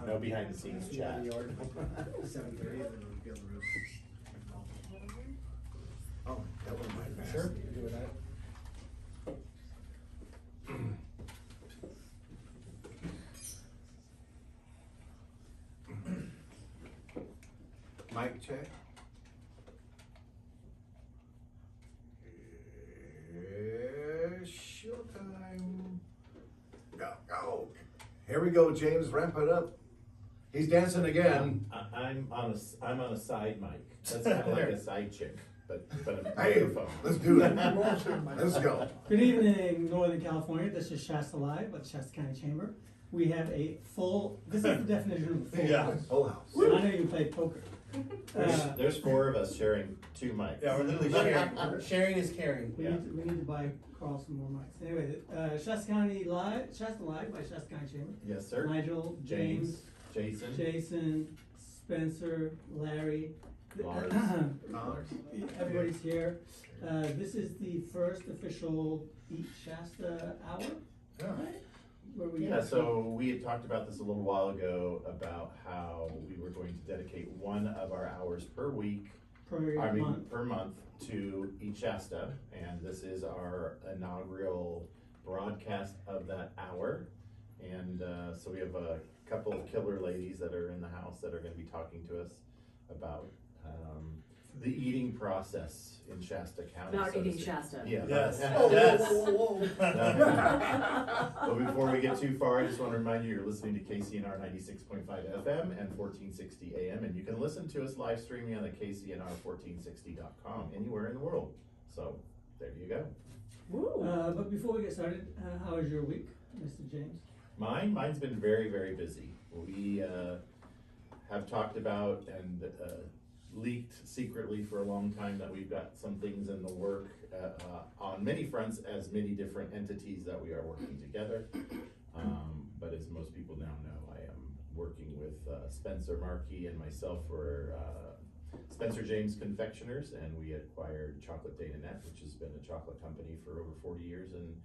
No behind the scenes chat. 7:30, and then we'll be on the roof. Oh, that one might pass. Sure, you do that. Mic check. Showtime. Go. Here we go, James. Ramp it up. He's dancing again. I'm on a side mic. That's kind of like a side chick, but a Hey, microphone. let's do it. Let's go. Good evening, Northern California. This is Shasta Live by the Shasta County Chamber. We have a full, this is the definition of a full Yeah. house. Full house. I know you play poker. There's 4 of us sharing 2 mics. Yeah, we're literally sharing. Sharing is caring. We need to buy Carl some more mics. Anyway, Shasta County Live, Shasta Live by Shasta County Chamber. Yes, sir. Nigel, James, Jason, Spencer, Larry. Lars. Everybody's here. This is the first official Eat Shasta hour, right? Where we Yeah, so we had talked about this a little while ago about how we were going to dedicate one of our hours per week, per month. per month to Eat Shasta, and this is our inaugural broadcast of that hour. And so we have a couple of killer ladies that are in the house that are going to be talking to us about the eating process in Shasta County. About so to eating speak. Shasta. Yeah. Yes. Yes. Yes. But before we get too far, I just want to remind you, you're listening to KCNR 96.5 FM and 1460 AM, and you can listen to us live streaming on the KCNR1460.com anywhere in the world. So there you go. But before we get started, how was your week, Mr. James? Mine's been very, very busy. We have talked about and leaked secretly for a long time that we've got some things in the work on many fronts as many different entities that we are working together. But as most people now know, I am working with Spencer Markey and myself for Spencer James Confectioners, and we acquired Chocolate Day Net, which has been a chocolate company for over 40 years in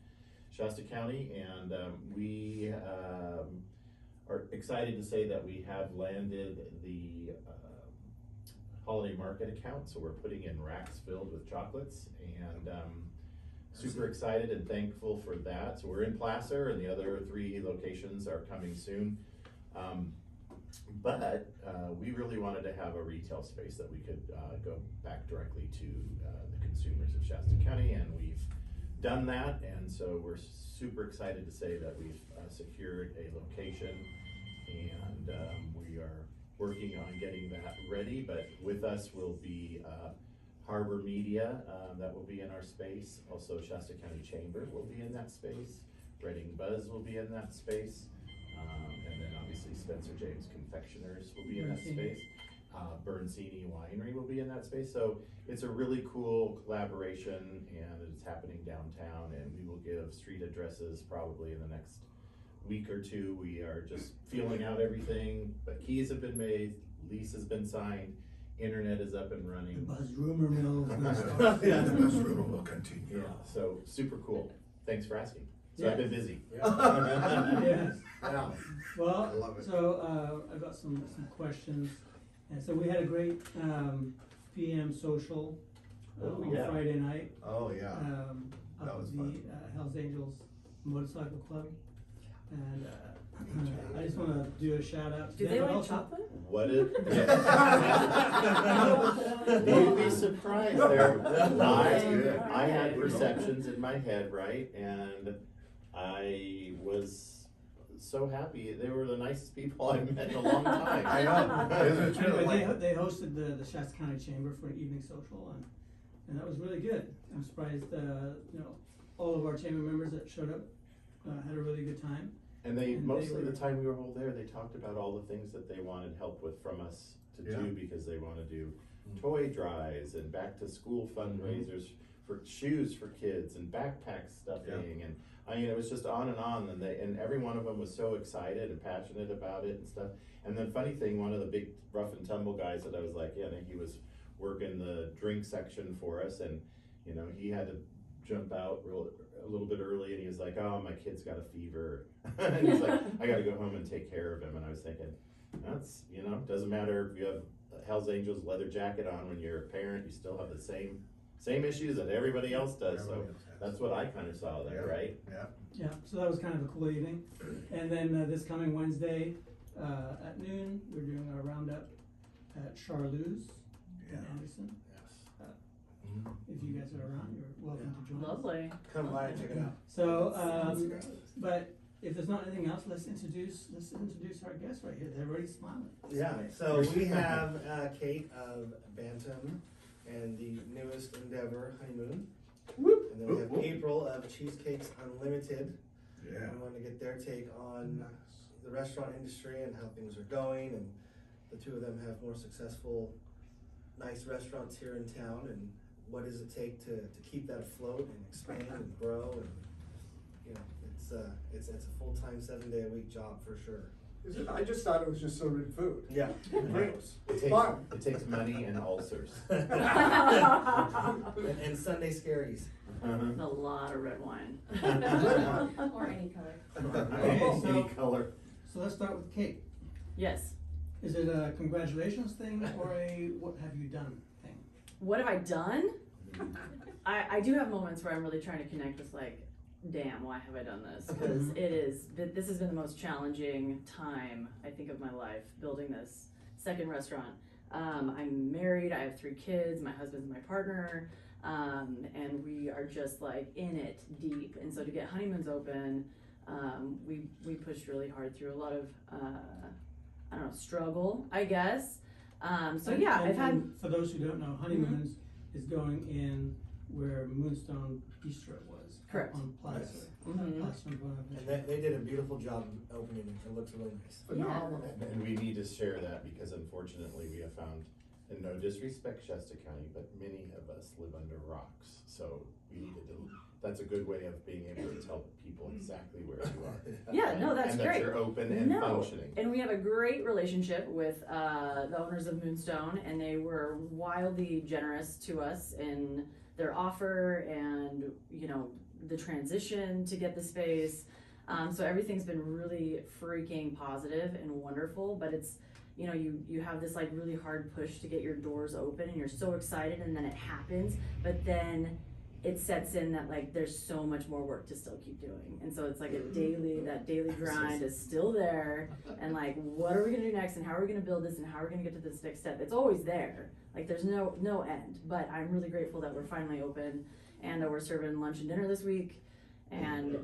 Shasta County, and we are excited to say that we have landed the holiday market account, so we're putting in racks filled with chocolates, and super excited and thankful for that. So we're in Placer, and the other 3 locations are coming soon. But we really wanted to have a retail space that we could go back directly to the consumers of Shasta County, and we've done that, and so we're super excited to say that we've secured a location, and we are working on getting that ready. But with us will be Harbor Media, that will be in our space. Also Shasta County Chamber will be in that space. Reading Buzz will be in that space. And then obviously Spencer James Confectioners will be in that space. Bernsini Winery will be in that space. So it's a really cool collaboration, and it's happening downtown, and we will give street addresses probably in the next week or 2. We are just feeling out everything, but keys have been made, lease has been signed, internet is up and The running. Buzz Rumor Mill. Yeah, the best rumor will continue. Yeah, so super cool. Thanks for asking. So Yeah. I've been busy. Yes. Yeah. Well, I love it. so I've got some questions. And so we had a great PM social yeah. Friday night. Oh, yeah. That Up was at fun. the Hells Angels Motorcycle Club. And I just want to do a shout out to Do them. they but like also- chocolate? What if? You'd be surprised there. I had perceptions in my head, right? And I was so happy. They were the nicest people I've met in a long time. I know. Isn't it true? Anyway, Like- they hosted the Shasta County Chamber for an evening social, and that was really good. I'm surprised, all of our chamber members that showed up had a really good time. And they, And most they of the were- time we were all there, they talked about all the things that they wanted help with from us to Yeah. do, because they wanna do toy drives and back to school fundraisers for shoes for kids and backpack stuffing, and I mean, it was just on, and every one of them was so excited and passionate about it and stuff. And the funny thing, one of the big rough and tumble guys that I was like, he was working the drink section for us, and he had to jump out a little bit early, and he was like, "Oh, my kid's got a fever," and he's like, "I got to go home and take care of him." And I was thinking, that's, doesn't matter if you have a Hell's Angels leather jacket on when you're a parent, you still have the same issues that everybody else does. So Everybody else has. that's what I kind of saw there, Yeah. right? Yeah. Yeah, so that was kind of a cool evening. And then this coming Wednesday at noon, we're doing our roundup at Charlotte's in Yeah. Anderson. Yes. Mhm. If you guys are around, you're welcome to join us. Lovely. Come by and check it out. So, but if there's not anything else, let's introduce our guest right here. They're already smiling. Yeah, so we have Kate of Bantam and the newest endeavor, Honeymoon. And then we have April of Cheesecakes Unlimited. Yeah. We want to get their take on the restaurant industry and how things are going. And the two of them have more successful, nice restaurants here in town. And what does it take to keep that afloat and expand and grow? And, it's a full-time 7-day-a-week job for sure. Is it? I just thought it was just serving food. Yeah. Gross. It takes money and ulcers. And Sunday scaries. A lot of red wine. Or any color. Any color. So let's start with Kate. Yes. Is it a congratulations thing or a what have you done thing? What have I done? I do have moments where I'm really trying to connect with like, damn, why have I done this? Because this has been the most challenging time, I think, of my life, building this second restaurant. I'm married, I have 3 kids, my husband's my partner, and we are just like in it deep. And so to get Honeymoon's open, we pushed really hard through a lot of, I don't know, struggle, I guess. So yeah, I've had. And for those who don't know, Honeymoon's is going in where Moonstone Bistro was. Correct. On Plaza. Mhm. Plaza in front of And they did a beautiful job opening it. It looks really nice. Phenomenal. And we need to share that because unfortunately we have found, and no disrespect Shasta County, but many of us live under rocks. So we needed to, that's a good way of being able to tell people exactly where you are. Yeah, no, that's and great. And that you're open and functioning. And we have a great relationship with the owners of Moonstone, and they were wildly generous to us in their offer and, the transition to get the space. So everything's been really freaking positive and wonderful, but it's, you have this like really hard push to get your doors open and you're so excited and then it happens, but then it sets in that like there's so much more work to still keep doing. And so it's like that daily grind is still there, and like what are we gonna do next and how are we gonna build this and how are we gonna get to this next step? It's always there. Like there's no end. But I'm really grateful that we're finally open and we're serving lunch and dinner this week, and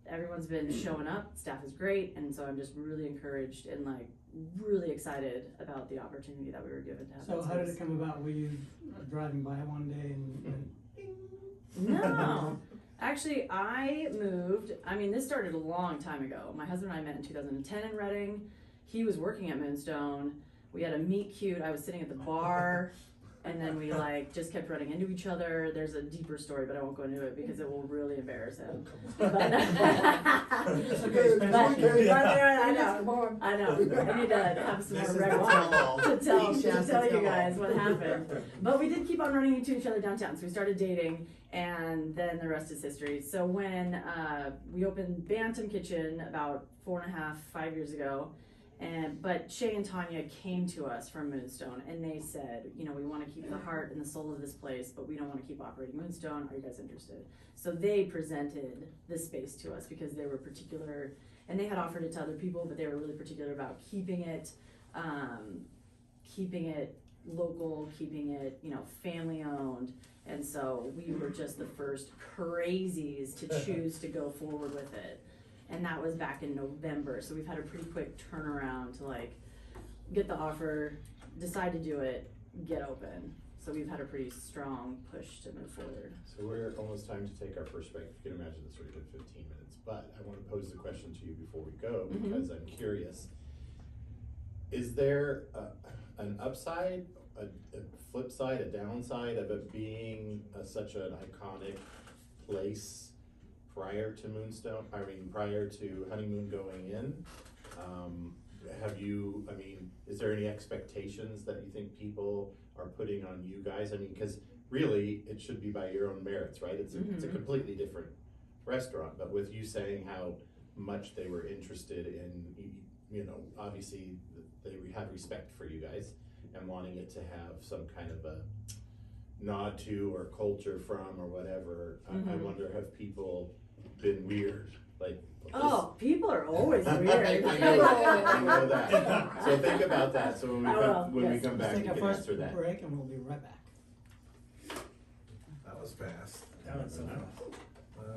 everyone's been showing up, staff is great, and so I'm just really encouraged and like really excited about the opportunity that we were given to have. So that how did space. it come about? Were you driving by one day and No. Actually, I moved. This started a long time ago. My husband and I met in 2010 in Reading. He was working at Moonstone. We had a meet cute. I was sitting at the bar, and then we just kept running into each other. There's a deeper story, but I won't go into it because it will really embarrass him. But, Okay, I know. I need to have some This more is red the wine tell-all. to tell Shasta you tell-all. guys what happened. But we did keep on running into each other downtown, so we started dating, and then the rest is history. So when we opened Bantam Kitchen about 5 years ago, but Shay and Tanya came to us from Moonstone, and they said, we want to keep the heart and the soul of this place, but we don't want to keep operating Moonstone. Are you guys interested? So they presented this space to us because they were particular, and they had offered it to other people, but they were really particular about keeping it local, keeping it, family owned. And so we were just the first crazies to choose to go forward with it. And that was back in November. So we've had a pretty quick turnaround to get the offer, decide to do it, get open. So we've had a pretty strong push to move forward. So we're almost time to take our first break. If you can imagine this, we're good 15 minutes. But I want to pose the question to you before we go because I'm curious. Is there an upside, a flip side, a downside of it being such an iconic place prior to Moonstone? Prior to Honeymoon going in? Is there any expectations that you think people are putting on you guys? Because really, it should be by your own merits, right? It's a completely different restaurant, but with you saying how much they were interested in, you know, obviously they have respect for you guys and wanting it to have some kind of a nod to or culture from or whatever. I wonder, have people been weird? Like, Oh, people are always I weird. know that. So think about that. So when we I will, when we yes. come back, Let's you take a can first answer that. break and we'll be right back. That was fast. That was so fun. Wow.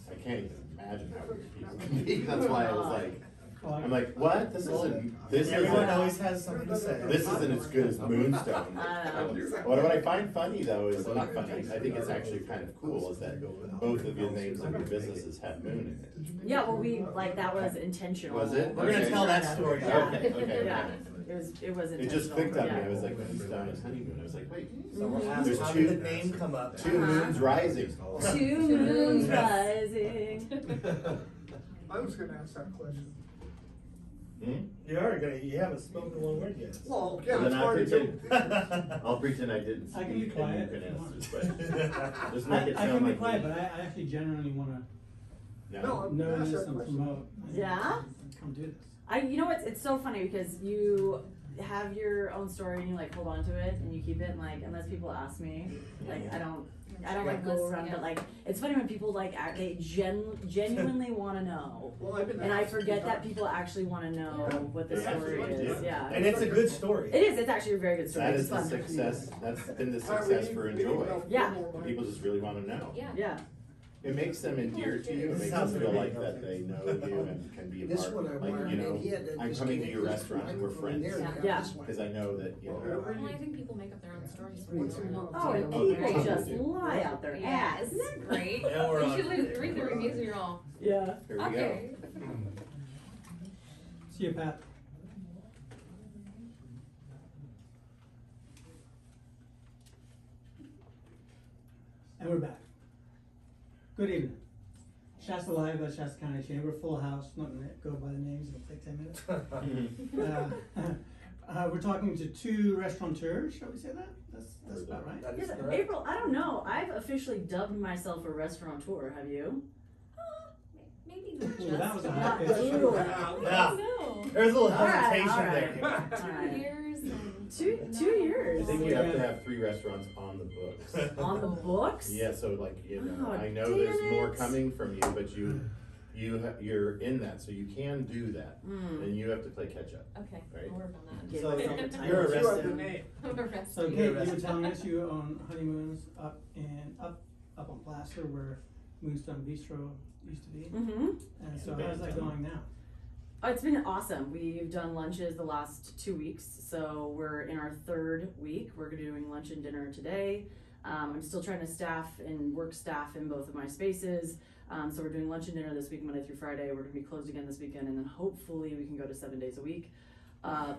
I can't even imagine how weird people can be. That's why I was like, I'm like, what? This Everyone isn't. always has something to say. This isn't as good as Moonstone. I know. What I find funny though is, not funny, I think it's actually kind of cool, is that both of your names of your businesses have moon in it. Yeah, well, that was intentional. Was it? We're gonna Okay. tell that story. Yeah. Okay. Yeah, it was intentional. It just clicked on me, yeah. I was like, Moonstone and Honeymoon, I was like, wait, So we'll ask, There's how two- did the name come up? two moons rising. Two moons rising. I was gonna ask that question. Hmm? You haven't spoken one word yet. Well, yeah, Well, it's then hard to do. I'll pretend I didn't I can be speak and quiet you can if you answer want. this question. Just I, make it I sound can be like quiet, me. but I actually genuinely wanna No, I'm know gonna ask this that and question. promote. Yeah? Come do this. You know what? It's so funny because you have your own story and you like hold on to it and you keep it, and like unless people ask me, like I don't like go around, but like it's funny when people like they genuinely want to know, Well, I've been and I asked a few forget that times. people actually want to know what the They story absolutely is. do. Yeah, And it's a good story. it is. It's actually a very good story. That It's is the fun. success, that's been the All right, success we for need- we need Enjoy. about Yeah. four more People just really wanna know. Yeah. Yeah. It makes them endeared to you, it makes them feel like that they know you and can be a This part, one I like, wired you know, in, he had to I'm just coming get to your his restaurant and we're microphone friends. there and Yeah. got this one. Cause I know that, you know, Well, I think people make up their own stories for What's you. your name? Oh, and Oh, people yeah. just lie out their Yeah, ass. isn't that great? Yeah, we're You on. should read the reviews and you're all, Yeah. here we go. okay. See you, Pat. And we're back. Good evening. Shasta Live at Shasta County Chamber, full house, not gonna go by the names, it'll take 10 minutes. We're talking to two restaurateurs, shall we say that? That's about right. That Yes, is correct. April, I don't know. I've officially dubbed myself a restaurateur. Have you? Maybe not Ooh, just. that was a Not hot pitch. ooh. Yeah. No. There's a little All right, hesitation all right. there. All right. 2 years and. 2 years. I think you have to have 3 restaurants on the books. On the books? Yeah, so like, you know, Oh, I know damn there's more it. coming from you, but you're in that, so you can do that. Mm. And you have to play catch up. Okay, Right. I'll work on that. Get So rid of you're the a title. You have the restaurant. name. I'm So arrested. Kate, you arrested. were telling us you own Honeymoon's up on Placer where Moonstone Bistro used to be. Mm-hmm. And so how's that going now? Oh, it's been awesome. We've done lunches the last 2 weeks, so we're in our 3rd week. We're doing lunch and dinner today. I'm still trying to work staff in both of my spaces. So we're doing lunch and dinner this week, Monday through Friday. We're gonna be closed again this weekend, and then hopefully we can go to 7 days a week.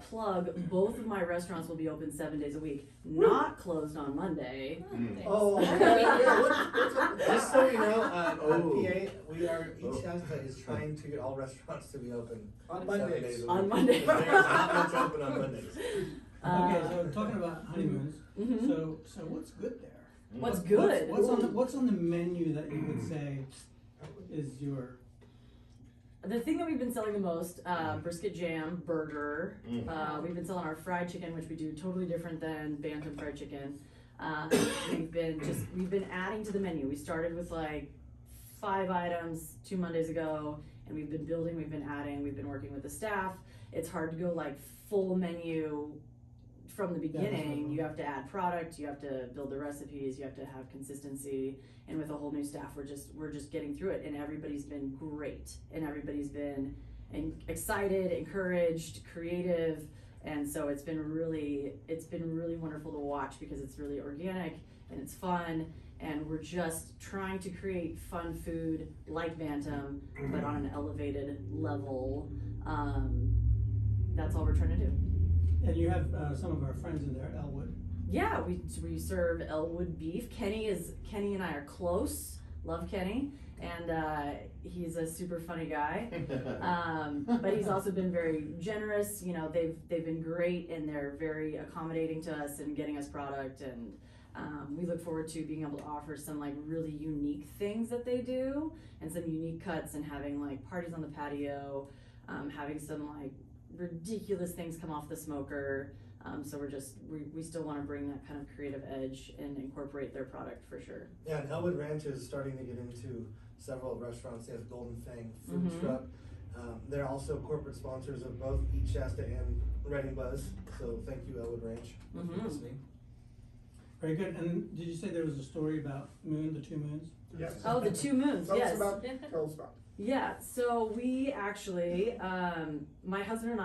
Plug, both of my restaurants will be open 7 days a week, not closed on Monday. Mm. Oh, yeah, what's up with that? Just so you know, Oh. each Shasta is trying to get all restaurants to be open On 7 Mondays. days a week. On Monday. There's not much open on Mondays. Okay, so talking about Honeymoon's, Mhm. so what's good there? What's good? What's on the menu that you would say is your, The thing that we've been selling the most, brisket jam, burger. Mm. We've been selling our fried chicken, which we do totally different than Bantam fried chicken. We've been adding to the menu. We started with like 5 items 2 Mondays ago, and we've been building, we've been adding, we've been working with the staff. It's hard to go like full menu from the beginning. You have to add product, you have to build the recipes, you have to have consistency. And with a whole new staff, we're just getting through it, and everybody's been great, and everybody's been excited, encouraged, creative, and so it's been really wonderful to watch because it's really organic and it's fun, and we're just trying to create fun food like Bantam, but on an elevated level. That's all we're trying to do. and you have some of our friends in there, Elwood. Yeah, we serve Elwood beef. Kenny and I are close. Love Kenny, and he's a super funny guy. But he's also been very generous. You know, they've been great, and they're very accommodating to us and getting us product. And We look forward to being able to offer some like really unique things that they do and some unique cuts and having like parties on the patio, having some like ridiculous things come off the smoker. So we still want to bring that kind of creative edge and incorporate their product for sure. Yeah, and Elwood Ranch is starting to get into several restaurants. They have Golden Fang Food Mhm. Truck. They're also corporate sponsors of both Eat Shasta and Reading Buzz. So thank you, Elwood Ranch, for Mhm. listening. Very good. And did you say there was a story about Moon, the two moons? Yes. Oh, the 2 moons, Tell us yes. about, tell us about. Yeah, so we actually, my husband and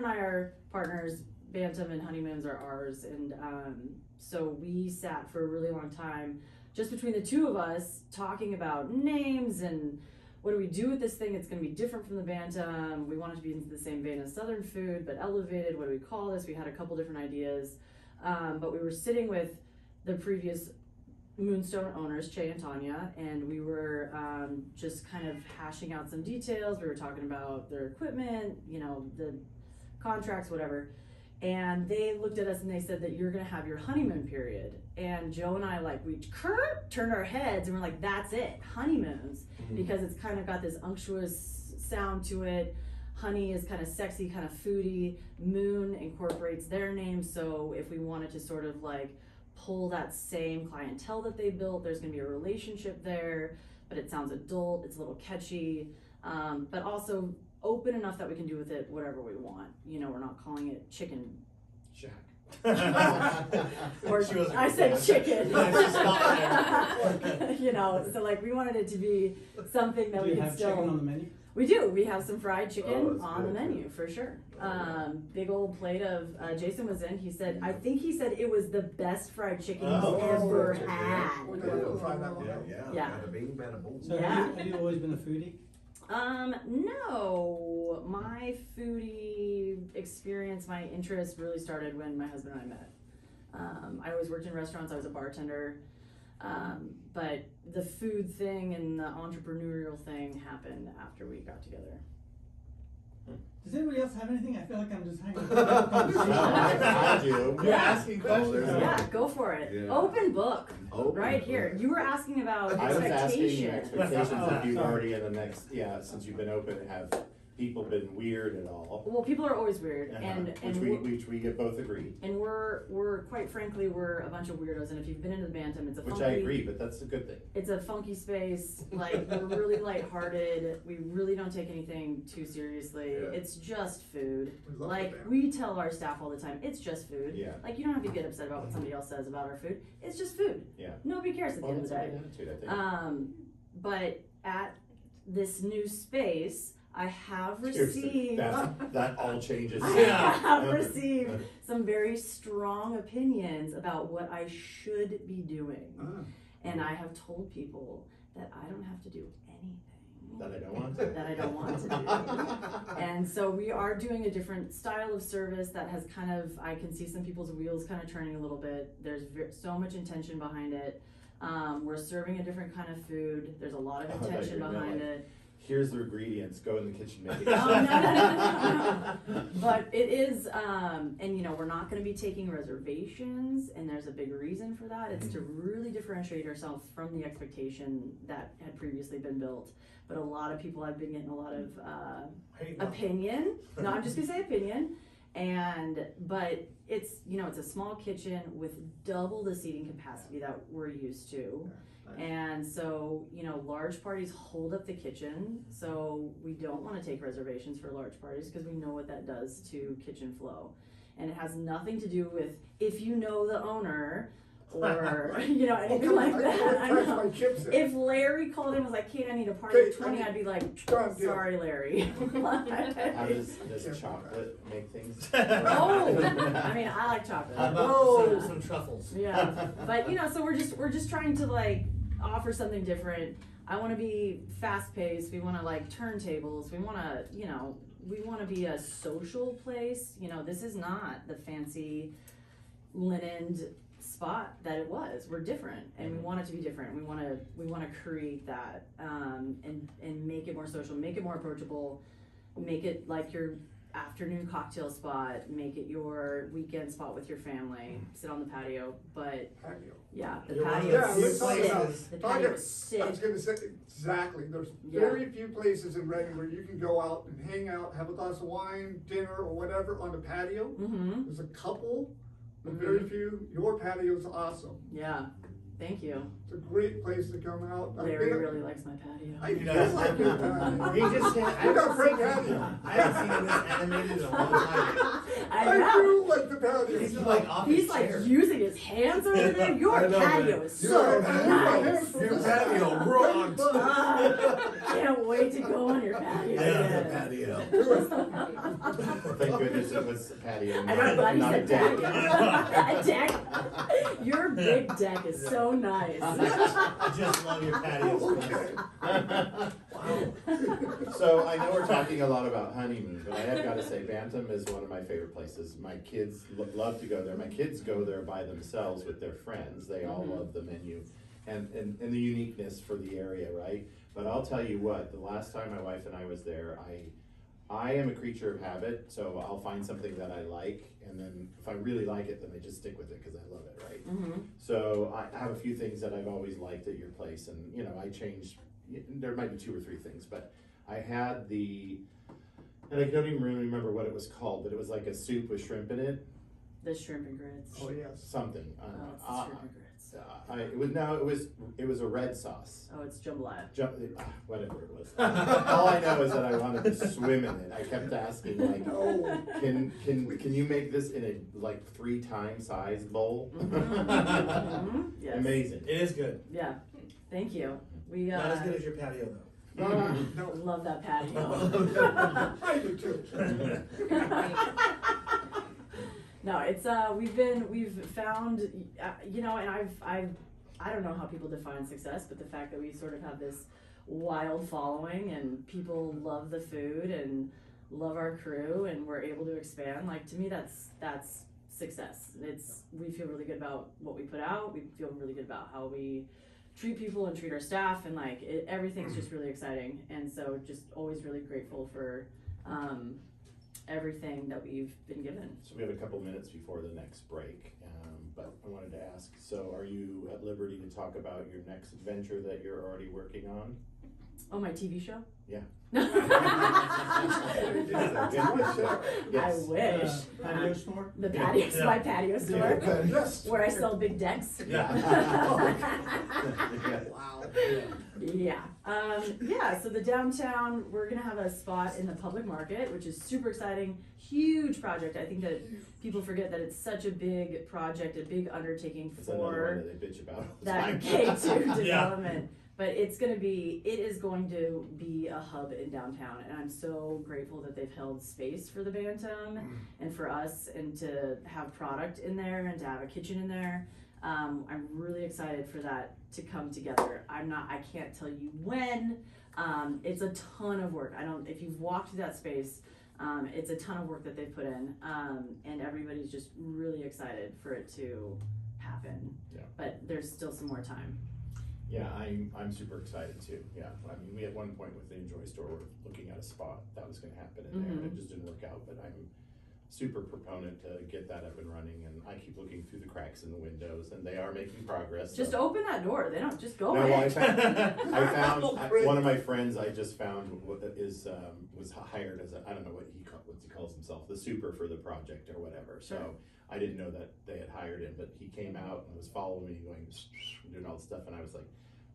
I are partners. Bantam and Honeymoons are ours, and so we sat for a really long time just between the two of us talking about names and what do we do with this thing. It's going to be different from the Bantam. We want it to be in the same vein as Southern food, but elevated. What do we call this? We had a couple different ideas, but we were sitting with the previous Moonstone owners, Che and Tanya, and we were just kind of hashing out some details. We were talking about their equipment, you know, the contracts, whatever. And they looked at us and they said that you're gonna have your honeymoon period. And Joe and I we turned our heads and we're like, that's it, honeymoons. Because it's kind of got this unctuous sound to it. Honey is kind of sexy, kind of foodie. Moon incorporates their name. So if we wanted to sort of like pull that same clientele that they built, there's gonna be a relationship there, but it sounds adult, it's a little catchy, but also open enough that we can do with it whatever we want. You know, we're not calling it Chicken Shack. or She wasn't I gonna said say chicken. that. You know, so like we wanted it to be something that Do we you could have chicken on still. the menu? We do. We have some fried chicken Oh, that's on the good, menu too. for sure. Big old plate of Jason was in. He said, I think he said it was the best fried chicken Oh, he's ever yeah. had. We're gonna try that one. Yeah. Bada bing, bada boom. So Yeah. have you always been a foodie? No, my foodie experience, my interest really started when my husband and I met. I always worked in restaurants, I was a bartender, but the food thing and the entrepreneurial thing happened after we got together. Does anybody else have anything? I feel like I'm just hanging. I do. You're asking questions. Yeah, go for it. Yeah. Open book, Open right here. book. You were asking about I was asking expectations. expectations if you've Sorry. already in the next, since you've been open, have people been weird at all? Well, people are always weird, Uh-huh. and Which we both agree. and we're quite frankly we're a bunch of weirdos. And if you've been into the Bantam, it's a Which funky, I agree, but that's a good thing. It's a funky space. Like we're really lighthearted. We really don't take anything too seriously. Yeah. It's just food. We love Like the we tell our staff all the time, it's just food. Yeah. Like you don't have to get upset about what somebody else says about our food. It's just food. Yeah. Nobody cares at the Well, end of that's the a day. good attitude, I think. But at this new space, I have Seriously, received. that all changes. I have received some very strong opinions about what I should be doing. And I have told people that I don't have to do anything That I don't want to. that I don't want to do. And so we are doing a different style of service that has kind of, I can see some people's wheels kind of turning a little bit. There's so much intention behind it. We're serving a different kind of food. There's a lot of I thought you intention were behind like, it. Here's the ingredients, go in the kitchen, make it. Oh, no. But it is, and you know, we're not gonna be taking reservations, and there's a big reason for that. It's to really differentiate ourselves from the expectation that had previously been built. But a lot of people, I've been getting a lot of, opinion. No, I'm just gonna say opinion. But it's, you know, it's a small kitchen with double the seating capacity that we're used to. And so, you know, large parties hold up the kitchen, so we don't want to take reservations for large parties because we know what that does to kitchen flow. And it has nothing to do with if you know the owner or, you know, anything like that. I know. If Larry called in and was like, Kate, I need a party of 20, I'd be like, sorry, Larry. How does chocolate make things? Oh, I mean, I like chocolate. How about Oh. some truffles? Yeah, but you know, so we're just trying to like offer something different. I want to be fast paced. We want to like turntables. We want to, you know, we want to be a social place. You know, this is not the fancy linened spot that it was. We're different, and we want it to be different. We want to create that and make it more social, make it more approachable, make it like you're afternoon cocktail spot, make it your weekend spot with your family, sit on the patio, but Patio. yeah, the You're one of patio Yeah, those is let's talk sick. about The Talk patio about- is sick. I was gonna say, exactly, there's Yeah. very few places in Reading where you can go out and hang out, have a glass of wine, dinner, or whatever on the patio. Mm-hmm, There's a couple, but very few. Your patio's awesome. yeah, thank you. It's a great place to come out. I've Larry been- really likes my patio. I feel like your patio. He just said, You got a great patio. I haven't seen him this animated in a long time. I I know. do like the patio. He's like off his He's like chair. using his hands over there. Your I know, patio man. is You so don't have nice. Your patio rocks. Can't wait to go on your patio. Yeah, the again. patio. Thank goodness it was patio, I know, glad you not a said deck. patio. A deck. Your big deck is so nice. I just love your patios. So I know we're talking a lot about Honeymoon, but I have gotta say Bantam is one of my favorite places. My kids love to go there. My kids go there by themselves with their friends. They all love the menu and the uniqueness for the area, right? But I'll tell you what, the last time my wife and I was there, I am a creature of habit, so I'll find something that I like, and then if I really like it, then I just stick with it because I love it, right? Mm-hmm. So I have a few things that I've always liked at your place, and you know, I changed. There might be 2 or 3 things, but I had and I don't even really remember what it was called, but it was like a soup with shrimp in it, The shrimp and grits. Oh, yes. something. Oh, it's the shrimp and grits. It was a red sauce. Oh, it's jambalaya. Whatever it was. All I know is that I wanted to swim in it. I kept asking, like, No. can you make this in a like 3-time size bowl? Mhm. Yes. Amazing. It is good. Yeah. Thank you. We Not as good as your patio though. No. love that patio. I do too. No, it's we've found you know, and I don't know how people define success, but the fact that we sort of have this wild following and people love the food and love our crew and we're able to expand, like to me that's success. We feel really good about what we put out. We feel really good about how we treat people and treat our staff, and like everything's just really exciting, and so just always really grateful for everything that we've been given. So we have a couple minutes before the next break, but I wanted to ask, so are you at liberty to talk about your next adventure that you're already working on? Oh, my TV show? Yeah. I wish. Patio store? The patio, Yeah. my patio store, Yes. where I sell big decks. Wow. Yeah, so the downtown, we're gonna have a spot in the public market, which is super exciting, huge project. I think that people forget that it's such a big project, a big undertaking It's another one for that they bitch about all the that time. K2 development. But it is going to be a hub in downtown, and I'm so grateful that they've held space for the Bantam and for us, and to have product in there and to have a kitchen in there. I'm really excited for that to come together. I can't tell you when. It's a ton of work. If you've walked through that space, it's a ton of work that they've put in, and everybody's just really excited for it to happen. Yeah. But there's still some more time. Yeah, I'm super excited too. Yeah, I mean, we at one point with the Enjoy store were looking at a spot that was going to happen in there, and it just didn't work out. But I'm super proponent to get that up and running, and I keep looking through the cracks in the windows, and they are making progress. Just so. open that door. They don't just go No, in. well, I found Oh, great. one of my friends I just found was hired as I don't know what he calls himself, the super for the project or whatever. So Sure. I didn't know that they had hired him, but he came out and was following me, going doing all this stuff, and I was like,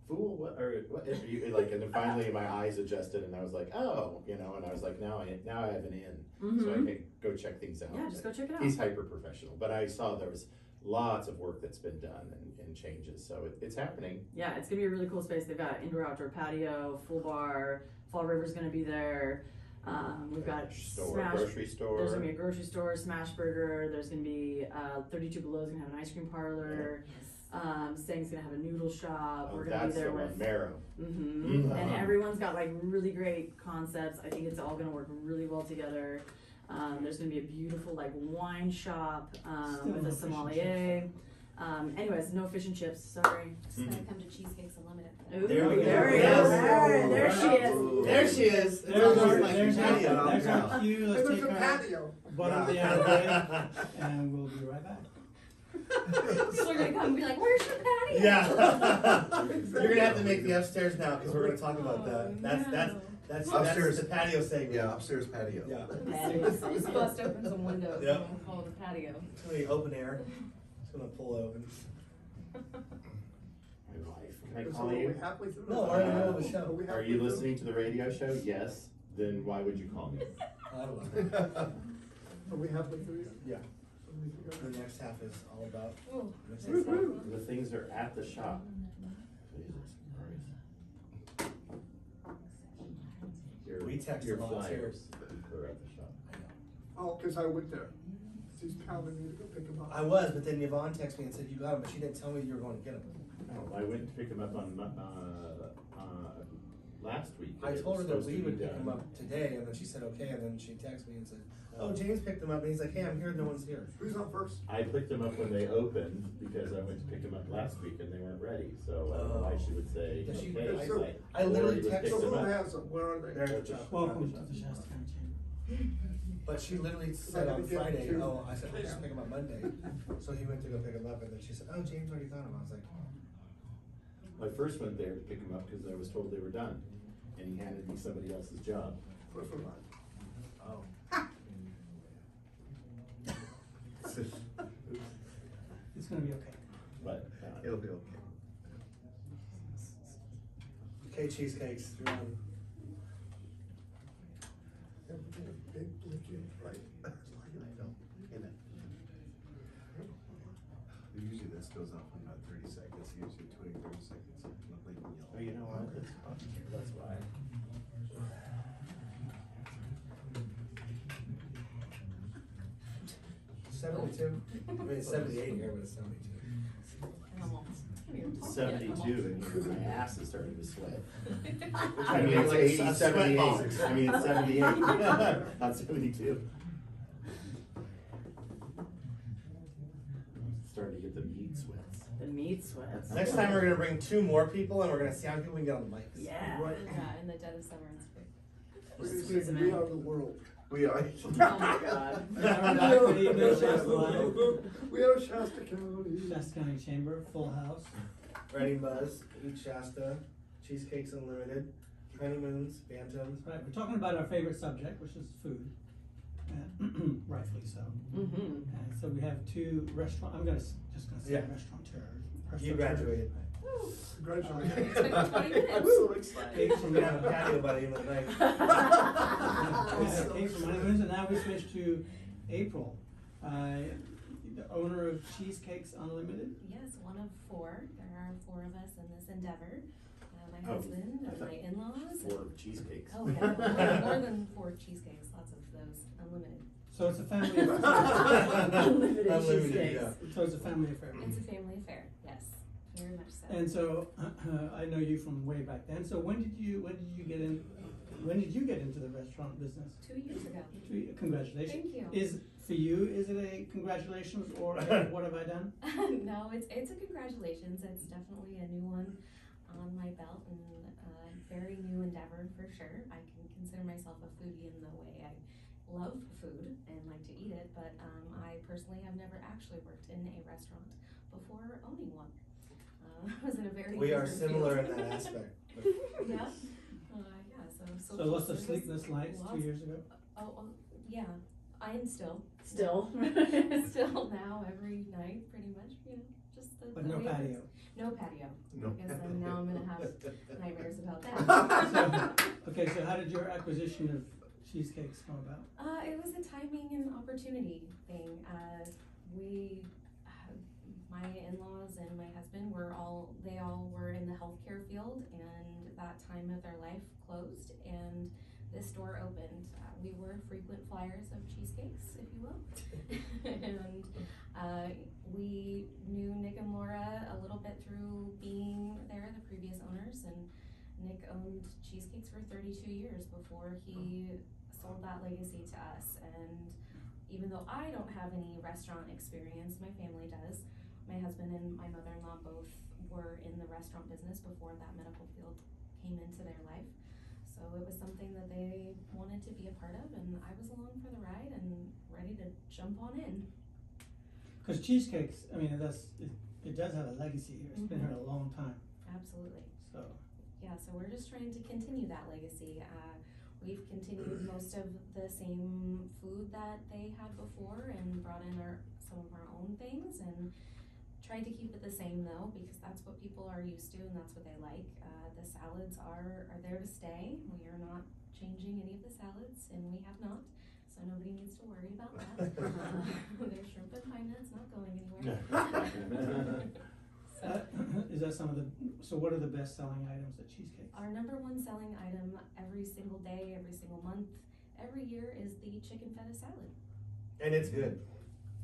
"Fool, what are you like?" And then finally my eyes adjusted, and I was like, "Oh, you know," and I was like, "Now I have an in, so I can go check things out." Yeah, just go check it out. He's hyper professional, but I saw there was lots of work that's been done and changes, so it's happening. Yeah, it's gonna be a really cool space. They've got indoor outdoor patio, full bar. Fall River's gonna be there. We've got Grocery store. There's gonna be a grocery store, Smash Burger. There's gonna be 32 Below's gonna have an ice cream parlor. Sang's gonna have a noodle shop. We're gonna be there with Marrow. and everyone's got like really great concepts. I think it's all gonna work really well together. There's gonna be a beautiful like wine shop Still with no a fish and sommelier. Anyways, no fish and chips, sorry. Just gotta come to Cheesecakes Unlimited. Ooh, There we go. there we Yes. go. There she is. There she is. It's There's almost our, like there's our, patio. there's our cue, Hey, let's there's take a our patio. butt on the other way, and we'll be right back. People are gonna come and be like, where's your patio? Yeah. You're gonna have to make the upstairs now, cause we're gonna talk about that. That's Upstairs. the patio segment. Yeah, upstairs patio. Yeah. Just bust open some windows Yep. and we'll call it a patio. It's gonna be open air. It's gonna pull open. My wife, can I So call are we you? halfway through? No, we're in the middle of the show. Are we Are halfway you through? listening to the radio show? Yes. Then why would you call me? I don't know. Are we halfway through yet? Yeah. So we need to go. The next half is all about. Ooh. The things are at the shop. Jesus Christ. Your- We text your a lot, too. flyers are at the shop. Oh, cause I went there. She's pounding me to go pick him up. I was, but then Yvonne texted me and said you got him, but she didn't tell me you were going to get him. I went to pick him up on, last week. I It told her was that supposed we to be would pick him done. up today, and then she said okay, and then she texted me and said, oh, James picked him up, and he's like, hey, I'm here, no one's here. Who's on first? I picked him up when they opened because I went to pick him up last week and they weren't ready, so I don't know why she would say, Does she- okay, so- I literally already texted So picked who him up. has them? Where are they? They're at the shop. Welcome to the Shasta County Chamber. But she literally said on gonna get Friday, to- oh, I said, I'll just pick him up Monday. So he went to go pick him up, and then she said, oh, James already got him. I was like, I first went there to pick him up because I was told they were done, and he handed me somebody else's job. First one. oh. It's gonna be okay. But, It'll be okay. Okay, Cheesecakes, you're on. Big blinking light. I know, isn't it? Usually this goes off in about 30 seconds, usually 20, 30 seconds. Not like when oh, you know what, that's why. 72? I mean, it's 78 here, but it's 72. Almost. 72 and my ass is starting to sweat. Which I would mean, be it's like a 80, sweat 78, box. I mean, it's 78, not 72. Starting to get the meat sweats. The meat sweats. Next time we're gonna bring 2 more people, and we're gonna see how many people we can get on the mics. Yeah. Right. Yeah, in the dead of summer, it's great. We're gonna Squeeze say, them we in. are the world. We are. Oh my God. Good evening, Shasta Live. We are Shasta County. Shasta County Chamber, full house. Ready Buzz, Eat Shasta, Cheesecakes Unlimited, Honeymoons, Bantams. Right, we're talking about our favorite subject, which is food. Rightfully so. Mm-hmm. And so we have 2 restaurant, I'm gonna, just gonna say Yeah. restaurateurs. You graduated. Congratulations. I'm so excited. Cake from, We're gonna have a patio by the end of the night. we have cake from Honeymoon's, and now we switch to April. The owner of Cheesecakes Unlimited. Yes, one of 4. There are 4 of us in this endeavor. My Oh, husband, I and thought my in-laws. 4 cheesecakes. Oh, yeah, more than 4 cheesecakes, lots of those, unlimited. So it's a family affair. Unlimited Unlimited, cheesecakes. yeah. So it's a family affair. It's a family affair, yes, very much so. And so, I know you from way back then, so when did you get into the restaurant business? 2 years ago. Congratulations. Thank you. Is it a congratulations or a what have I done? No, it's a congratulations. It's definitely a new one on my belt and a very new endeavor for sure. I can consider myself a foodie in the way I love food and like to eat it, but I personally have never actually worked in a restaurant before owning one. I was in a very We are different similar in field. that aspect. Yeah, yeah. So So social lots of service, sleepless nights 2 lots- years ago. Oh, yeah. I am still. Still. Still now every night, pretty much. You know, just the. But the no way it is. patio. No patio. No. I guess then now I'm gonna have nightmares about that. Okay, so how did your acquisition of Cheesecakes come about? It was a timing and opportunity thing. My in-laws and my husband they all were in the healthcare field, and that time of their life closed, and this store opened. We were frequent flyers of Cheesecakes, if you will. And we knew Nick and Laura a little bit through being there, the previous owners, and Nick owned Cheesecakes for 32 years before he sold that legacy to us. And even though I don't have any restaurant experience, my family does, my husband and my mother-in-law both were in the restaurant business before that medical field came into their life. So it was something that they wanted to be a part of, and I was along for the ride and ready to jump on in. Cause Cheesecakes, I mean, it does have a legacy here, it's been here a long time, Absolutely. so. Yeah, so we're just trying to continue that legacy. We've continued most of the same food that they had before and brought in some of our own things and tried to keep it the same though, because that's what people are used to and that's what they like. The salads are there to stay. We are not changing any of the salads, and we have not, so nobody needs to worry about that. Their shrimp and pine nuts not going anywhere. Is that so what are the best selling items at Cheesecakes? Our number one selling item every single day, every single month, every year is the chicken feta salad. And it's good.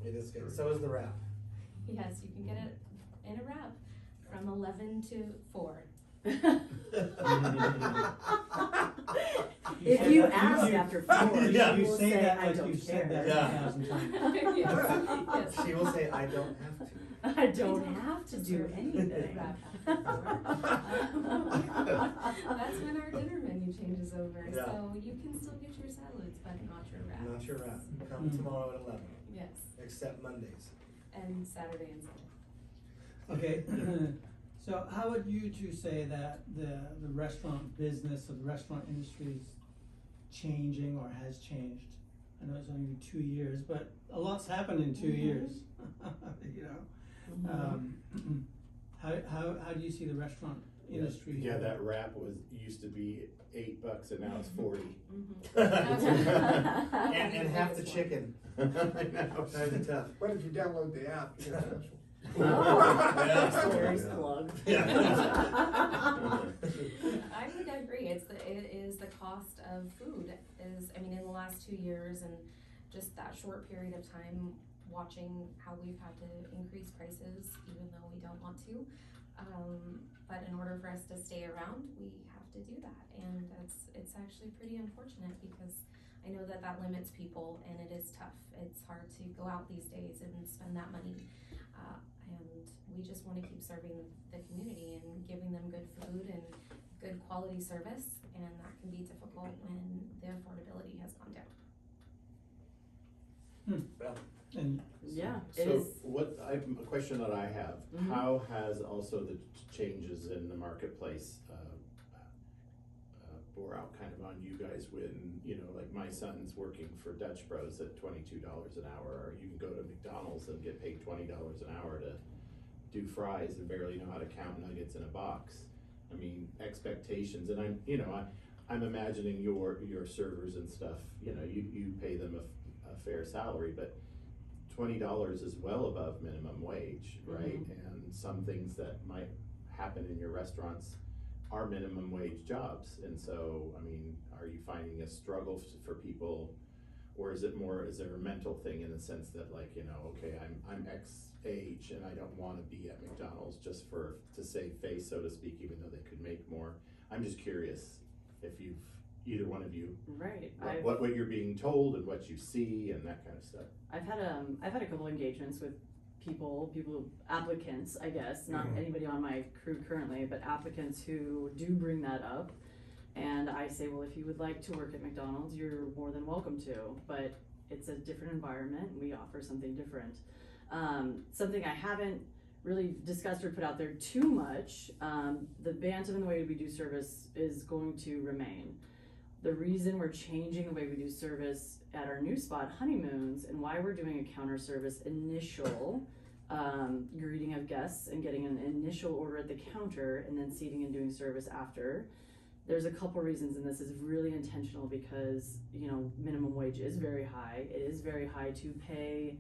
It is good. So is the wrap. Yes, you can get it in a wrap from 11 to 4. If you ask after 4, Yeah. she You will say say, that I like don't you've said care. that 1,000 times. Yes. She will say, I don't have to. I don't have to do serve anything. wrap after 4. That's when our dinner menu changes over, Yeah. so you can still get your salads, but not your wraps. Not your wrap. Come tomorrow at 11, Yes, except Mondays. and Saturday and Sunday. Okay, so how would you two say that the restaurant business or the restaurant industry is changing or has changed? I know it's only been 2 years, but a lot's happened in 2 years, you know? How do you see the restaurant industry? Yeah, that wrap used to be $8 and now it's 40. And half the chicken. I know. Kind of tough. What if you download the app, you get a special? Oh, Yeah. nice plug. I would agree, it is the cost of food in the last 2 years and just that short period of time, watching how we've had to increase prices even though we don't want to. But in order for us to stay around, we have to do that, and it's actually pretty unfortunate because I know that limits people and it is tough. It's hard to go out these days and spend that money. And we just want to keep serving the community and giving them good food and good quality service, and that can be difficult when the affordability has gone down. Well, And Yeah, it So is. a question that I have, Mhm. how has also the changes in the marketplace, bore out kind of on you guys when, like my son's working for Dutch Bros at $22 an hour, or you can go to McDonald's and get paid $20 an hour to do fries and barely know how to count nuggets in a box. I mean, expectations, and I'm imagining your servers and stuff, you pay them a fair salary, but $20 is well above minimum wage, right? And some things that might happen in your restaurants are minimum wage jobs. And so, I mean, are you finding a struggle for people, or is there a mental thing in the sense that okay, I'm X age and I don't want to be at McDonald's just to save face, so to speak, even though they could make more. I'm just curious if either one of you, Right. what you're being told and what you see and that kind of stuff. I've had a couple engagements with people, applicants, I guess, not anybody on my crew currently, but applicants who do bring that up. And I say, well, if you would like to work at McDonald's, you're more than welcome to, but it's a different environment. We offer something different. Something I haven't really discussed or put out there too much, the Bantam and the way we do service is going to remain. The reason we're changing the way we do service at our new spot, Honeymoons, and why we're doing a counter service initial greeting of guests and getting an initial order at the counter and then seating and doing service after. There's a couple reasons, and this is really intentional because, minimum wage is very high. It is very high to pay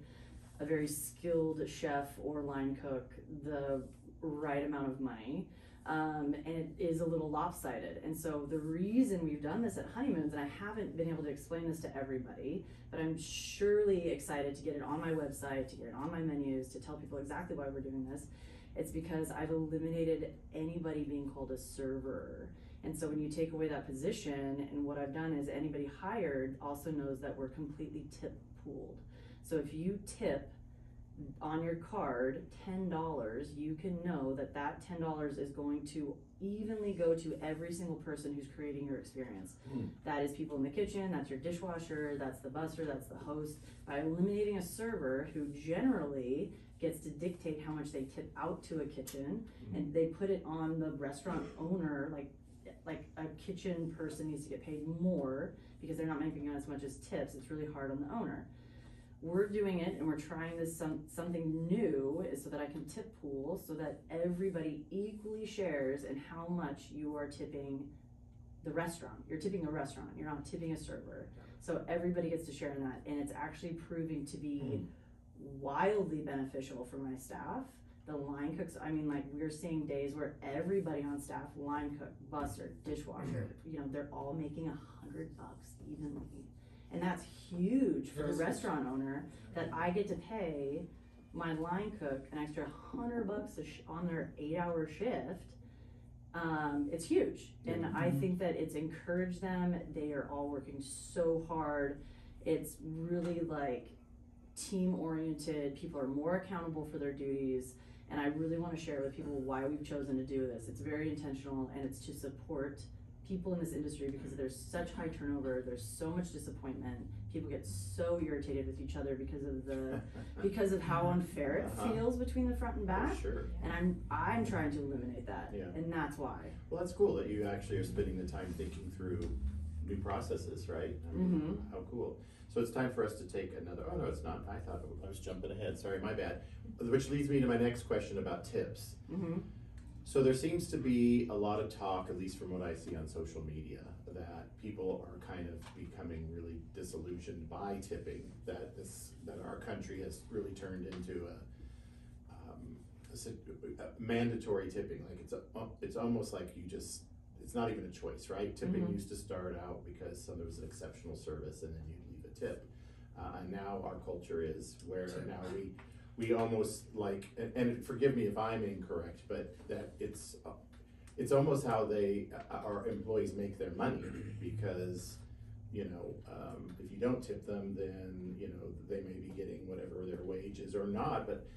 a very skilled chef or line cook the right amount of money. And it is a little lopsided. And so the reason we've done this at Honeymoons, and I haven't been able to explain this to everybody, but I'm surely excited to get it on my website, to get it on my menus, to tell people exactly why we're doing this. It's because I've eliminated anybody being called a server. And so when you take away that position, and what I've done is anybody hired also knows that we're completely tip pooled. So if you tip on your card $10, you can know that that $10 is going to evenly go to every single person who's creating your experience. That is people in the kitchen, that's your dishwasher, that's the busser, that's the host. By eliminating a server who generally gets to dictate how much they tip out to a kitchen, and they put it on the restaurant owner, like a kitchen person needs to get paid more because they're not making as much as tips. It's really hard on the owner. We're doing it, and we're trying this something new, is so that I can tip pool so that everybody equally shares in how much you are tipping the restaurant. You're tipping a restaurant, you're not tipping a server. So everybody gets to share in that, and it's actually proving to be wildly beneficial for my staff. The line cooks, I mean, like, we're seeing days where everybody on staff, line cook, busser, dishwasher, you know, they're all making $100 evenly. And that's huge for a restaurant owner, that I get to pay my line cook an extra $100 on their 8-hour shift. It's huge. And I think that it's encouraged them. They are all working so hard. It's really like team oriented. People are more accountable for their duties. And I really want to share with people why we've chosen to do this. It's very intentional, and it's to support people in this industry because there's such high turnover, there's so much disappointment. People get so irritated with each other because of how unfair it feels between the front and back. Sure. And I'm trying to eliminate that. Yeah. And that's why. Well, that's cool that you actually are spending the time thinking through new processes, right? I mean, how cool. So it's time for us to take another, oh no, it's not. I thought I was jumping ahead. Sorry, my bad. Which leads me to my next question about tips. So there seems to be a lot of talk, at least from what I see on social media, that people are kind of becoming really disillusioned by tipping, that our country has really turned into a mandatory tipping. Like it's almost like it's not even a choice, right? Tipping used to start out because there was an exceptional service and then you'd leave a tip. And now our culture is where now we almost like, and forgive me if I'm incorrect, but that it's almost how our employees make their money, because, you know, if you don't tip them, then, you know, they may be getting whatever their wage is or not. But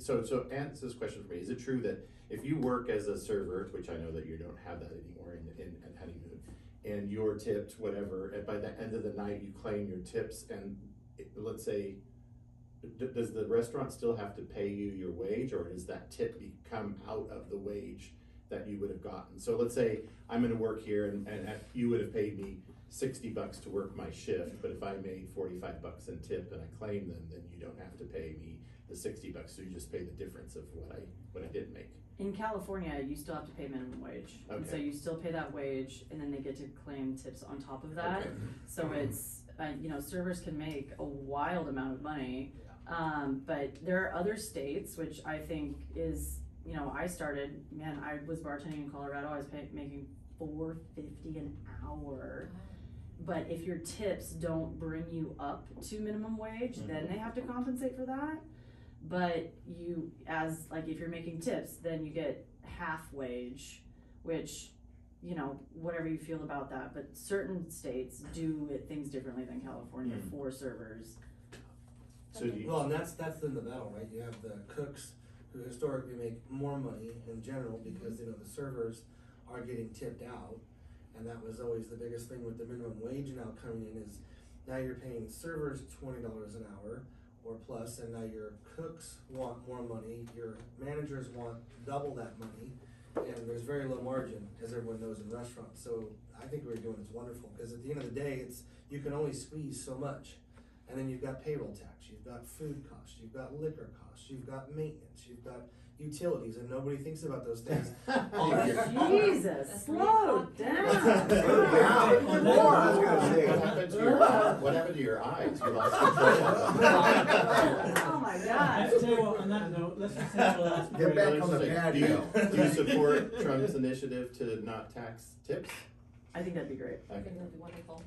so answer this question for me. Is it true that if you work as a server, which I know that you don't have that anymore in Honeymoon, and you're tipped whatever, and by the end of the night you claim your tips, and let's say, does the restaurant still have to pay you your wage, or does that tip come out of the wage that you would have gotten? So let's say I'm gonna work here and you would have paid me $60 to work my shift, but if I made $45 in tip and I claim them, then you don't have to pay me the $60, so you just pay the difference of what I did make. In California, you still have to pay minimum wage. Okay. And so you still pay that wage, and then they get to claim tips on top of that. Okay. So it's, you know, servers can make a wild amount of money. But there are other states, which I think is, you know, I was bartending in Colorado, I was making $4.50 an hour. But if your tips don't bring you up to minimum wage, then they have to compensate for that. But if you're making tips, then you get half wage, which, you know, whatever you feel about that. But certain states do things differently than California for servers. So Well, and that's in the battle, right? You have the cooks who historically make more money in general because, you know, the servers are getting tipped out. And that was always the biggest thing with the minimum wage now coming in, is now you're paying servers $20 an hour or plus, and now your cooks want more money, your managers want double that money, and there's very low margin, as everyone knows in restaurants. So I think what we're doing is wonderful, because at the end of the day, you can only squeeze so much. And then you've got payroll tax, you've got food costs, you've got liquor costs, you've got maintenance, you've got utilities, and nobody thinks about those things. Jesus, slow down. More, I was gonna say. What happened to your eyes? You lost control. Oh my I God. have to tell you what, on that note, let's just say the last Get break. back on the patio. Do you support Trump's initiative to not tax tips? I think that'd be great. I think that'd be wonderful.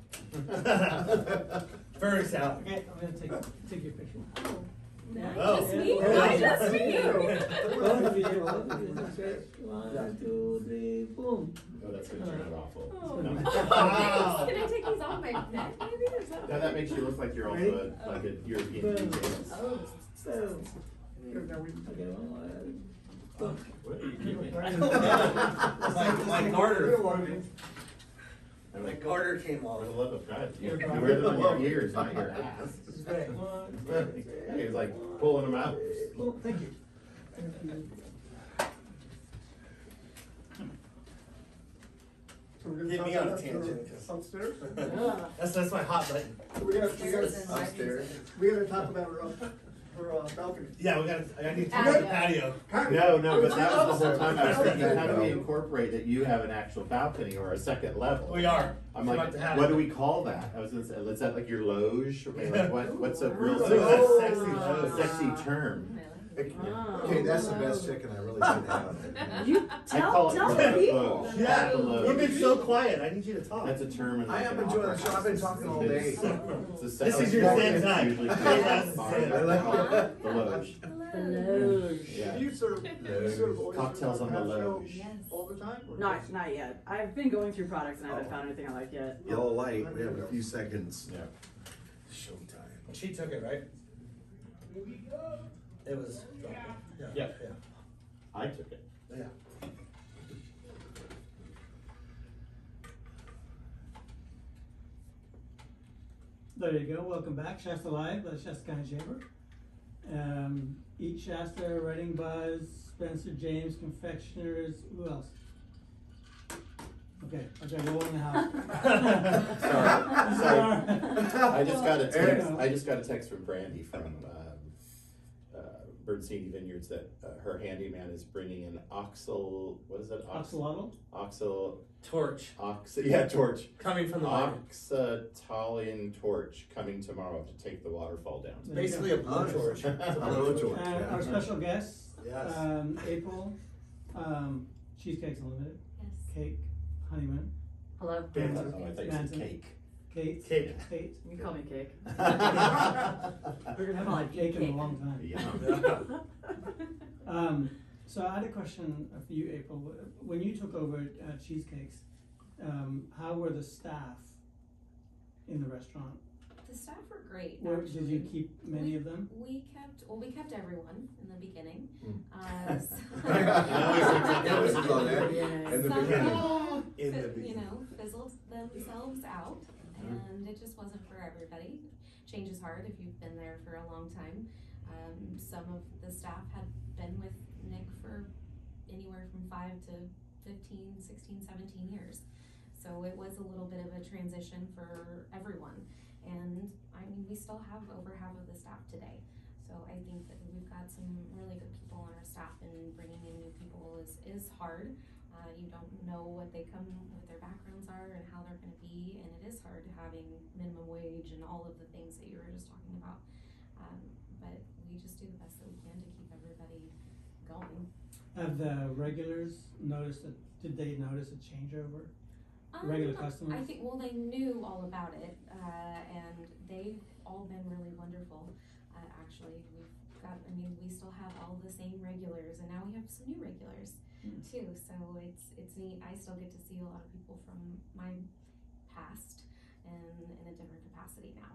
First out. Okay, I'm gonna take your picture. Oh, not Oh. just me, Yeah. not just me. One of you, that's right. 1, 2, 3, boom. Oh, that's gonna turn out awful. Oh. No. Wow. Can I take these off my neck, maybe? Is that Now that makes you look like you're also like a European Boom. DJ. Oh. Boom. Because now we. Okay, well, What are you doing? My garter. I'm My like, garter came for off. the love of God, you You're wear them on your ears, not your ass. Great. He was like pulling them out. Well, thank you. Thank you. So we're gonna Get talk me on a about tangent. Upstairs? That's my hot button. We gotta Upstairs. we gotta talk about her balcony. Yeah, I need to talk Patio. about the patio. No, but that was the whole time I was thinking, Okay. how do we incorporate that you have an actual balcony or a second level? We are. I'm We're like, about to have what it. do we call that? I was gonna say, is that like your loge? I mean, like, what's a real Oh. sexy, Sexy. sexy term? Okay, that's the best chicken I really did have. You I call tell it the the people. loge. Yeah, The loge. you've been so quiet. I need you to talk. That's a term in I like am an enjoying opera the show. I've been house. talking all day. It's a This like is your Morgan's stand time. usually Yeah. calls it Yeah. bar, I like but the loge. The loge. Yeah. Do you serve oysters Cocktails on the patio loge. Yes. all the time? or Not just- yet. I've been going through products and I haven't found anything I like yet. Yellow light, we have a few seconds. Yeah. Showtime. She took it, right? It was. Yeah. I took it. Yeah. There you go, welcome back, Shasta Live, Shasta County Chamber. Eat Shasta, Writing Buzz, Spencer James Confectioners, who else? Okay, roll in the house. Sorry. I just got a text. Eric. I just got a text from Brandy from Birdseed Vineyards that her handyman is bringing an oxal. What is that? Axolotl? Oxal. Torch Torch. coming from the water. Oxitalian torch coming tomorrow to take the waterfall down. There you Basically go. a blowtorch. It's a blowtorch, And yeah. our special guests, Yes. April, Cheesecakes Unlimited, Yes. Cake, Honeymoon, Hello. Bantam. Oh, I thought you said Bantam. cake. Kate. Cake. Kate. You can call me Cake. We haven't had cake in a long time. Yeah. So I had a question for you, April. When you took over Cheesecakes, how were the staff in the restaurant? The staff were great, Did you actually. keep many of them? We kept everyone in the beginning. That was good, eh? Yes. In the Some beginning. people, In the you beginning. know, fizzled themselves out, and it just wasn't for everybody. Change is hard if you've been there for a long time. Some of the staff had been with Nick for anywhere from 5 to 15, 16, 17 years. So it was a little bit of a transition for everyone. And I mean, we still have over half of the staff today. So I think that we've got some really good people on our staff, and bringing in new people is hard. You don't know what their backgrounds are and how they're gonna be, and it is hard having minimum wage and all of the things that you were just talking about. But we just do the best that we can to keep everybody going. Have the regulars did they notice a changeover? Regular customers? I think, well, they knew all about it, and they've all been really wonderful. Actually, we still have all the same regulars, and now we have some new regulars too. So it's neat. I still get to see a lot of people from my past and in a different capacity now.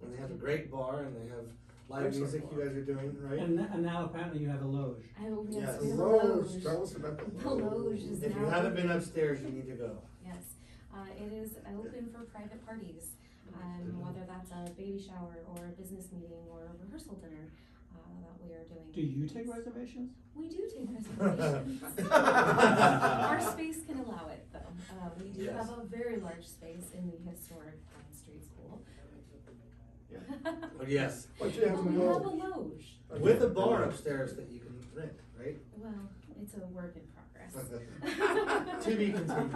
And they have a great bar, and they have live music you guys are doing, right? And now apparently you have a loge. Yes, Yes. we have a Loge, loge. tell us about The loge is If now you haven't been open. upstairs, you need to go. Yes, it is open for private parties, whether that's a baby shower or a business meeting or a rehearsal dinner that we are doing. Do you take reservations? We do take reservations. Our space can allow it, though. We do Yes. have a very large space in the historic Pine Street School. But yes, But you have But to we go. have a loge. with a bar upstairs that you can rent, right? Well, it's a work in progress. To be continued.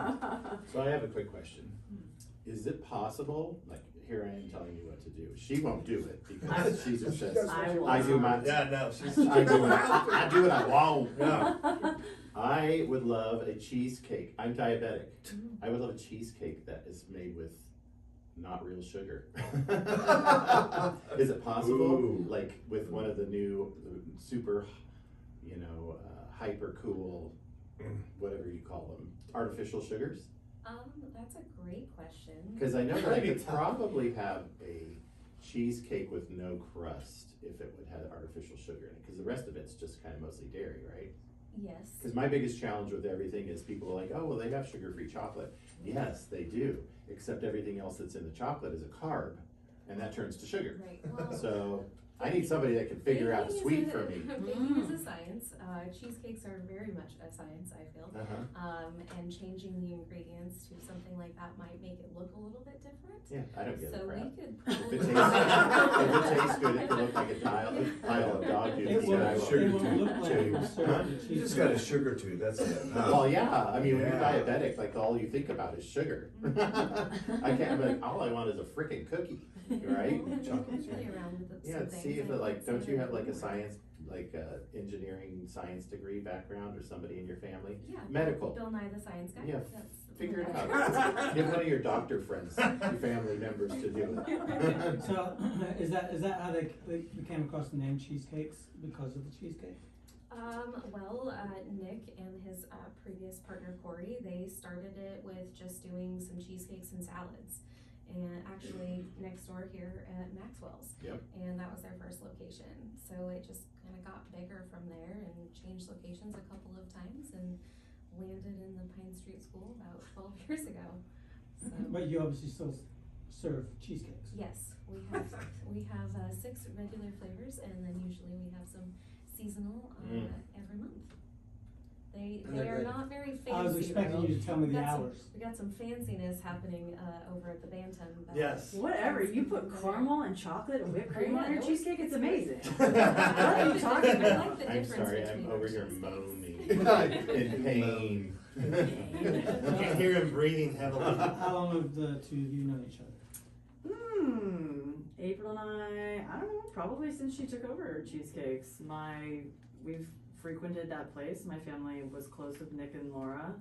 So I have a quick question. Is it possible, like, here I am telling you what to do. She won't do it because she just says, I do my, Yeah, no, she's. I do what I want. Yeah. I would love a cheesecake. I'm diabetic. I would love a cheesecake that is made with not real sugar. Is it possible? Ooh. Like with one of the new super, hyper cool, whatever you call them, artificial sugars? That's a great question. Because I know that I Trying to could be tough. probably have a cheesecake with no crust if it would have artificial sugar in it, because the rest of it's just kind of mostly dairy, right? Yes. Because my biggest challenge with everything is people are like, oh, well, they have sugar-free chocolate. Yes, they do, except everything else that's in the chocolate is a carb, and that turns to sugar. Right, well. So I need somebody that can figure out baking sweet is for me. Baking is a science. Cheesecakes are very much a science, I feel. And changing the ingredients to something like that might make it look a little bit different. Yeah, I don't give a So crap. we could If probably. it tastes good, it can look like a pile of dog It food. won't, I it sugar won't tube. look like you served Huh? the You cheesecake. just got a sugar tube, that's it. Well, yeah, I mean, when you're Yeah. diabetic, like, all you think about is sugar. I can't, I'm like, all I want is a frickin' cookie, right? Well, and Chocolate, we can play around with Yeah, some see things. if I it, like, think don't you have like a some of science, like engineering science degree background or somebody in your family? Yeah. Medical. Bill Nye the Science Guy. Yeah, That's figure it what out. I- Get one of your doctor friends, your family members to do it. So, is that how they came across the name Cheesecakes, because of the cheesecake? Well, Nick and his previous partner Corey, they started it with just doing some cheesecakes and salads. And actually next door here at Maxwell's. Yep. And that was their first location. So it just kind of got bigger from there and changed locations a couple of times and landed in the Pine Street School about 12 years ago. So, But you obviously still serve cheesecakes. yes, we have 6 regular flavors, and then usually we have some seasonal every month. They And they're are good. not very fancy. I was expecting though. you to tell me We the got some- hours. We got some fanciness happening over at the Bantam. but- Yes. Whatever, you put caramel and chocolate and whipped cream on your Yeah, cheesecake, it's amazing. I are you like talking the- I about? like the I'm difference sorry, I'm between over our here cheesecakes. moaning in pain. You can hear him breathing heavily. How long have the two of you known each other? April and I don't know, probably since she took over Cheesecakes. We've frequented that place. My family was close with Nick and Laura,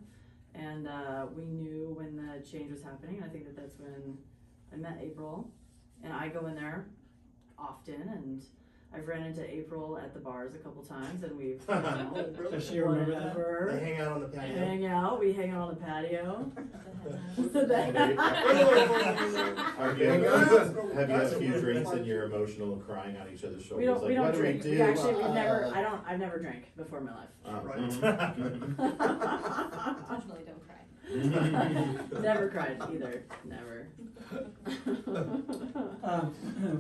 and we knew when the change was happening. I think that's when I met April, and I go in there often, and I've ran into April at the bars a couple times, and we've, Does she remember that? whatever. They hang out on the patio. We hang out on the patio. Have you had a few drinks and you're emotional and crying on each other's We shoulders? don't Like, what do we drink. do? We actually, I've never drank before in my life. Unfortunately, don't cry. Never cried either. Never.